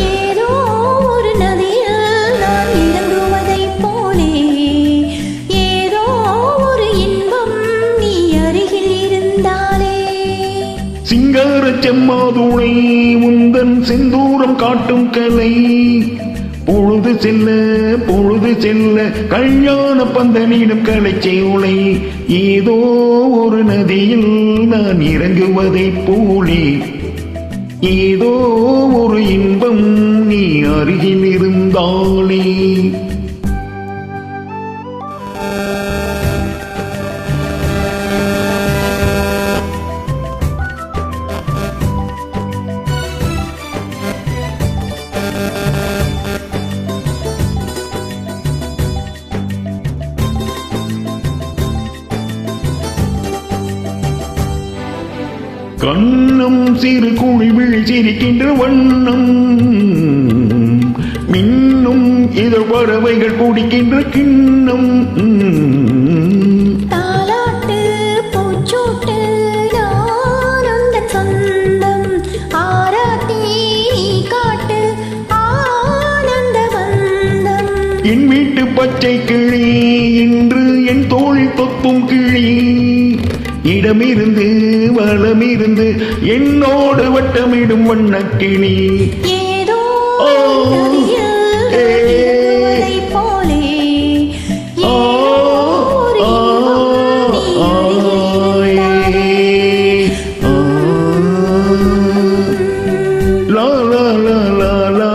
ஏதோ ஒரு நதியில் நான் இறங்குவதைப் போலே ஏதோ ஒரு இன்பம் நீ அருகில் இருந்தாலே. சிங்கார செம்மாதுளை உந்தன் செந்தூரம் காட்டும் கலை பொழுது செல்ல கல்யாண பந்தனிடம் கலைச்சை உலை. ஏதோ ஒரு நதியில் நான் இறங்குவதைப் போலே ஏதோ ஒரு இன்பம் நீ அருகில் இருந்தாலே. கண்ணம் சிறு குழி விழிச்சிருக்கின்ற வண்ணம் மின்னும் இதழ் பறவைகள் குடிக்கின்ற கிண்ணம். தாலாட்டு பூச்சூட்டு நானந்த சொந்தம் ஆராட்டி காட்டு ஆனந்த வந்தம். என் வீட்டு பச்சை கிளி இன்று என் தோளில் தொத்தும் கிளி இடமிருந்து வளமிருந்து என்னோடு வட்டமிடும் வண்ணக்கிளி. ஏதோ நதியில் போலே லா லா லா லா லா.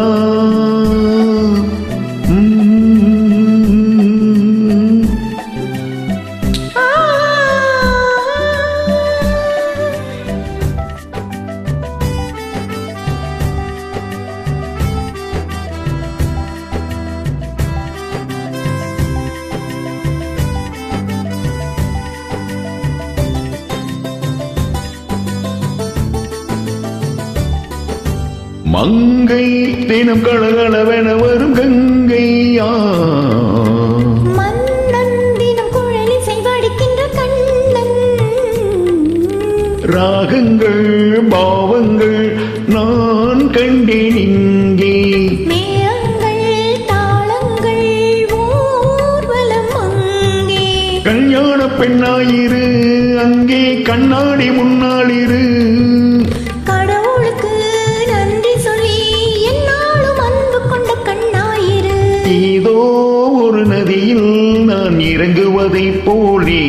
மங்கை தினம் கலகலவென வரும் கங்கையா மன்னன் தினம் குழலிசை வடிக்கின்ற கண்ணன். ராகங்கள் பாவங்கள் நான் கண்டேன் இங்கே மேளங்கள் தாளங்கள் ஊர்வலம் அங்கே. கல்யாண பெண்ணாயிரு அங்கே கண்ணாடி முன்னாளிரு கடவுளுக்கு நன்றி சொல்லி என்னாலும் அன்பு கொண்ட கண்ணாயிரு. ஏதோ ஒரு நதியில் நான் இறங்குவதைப் போலே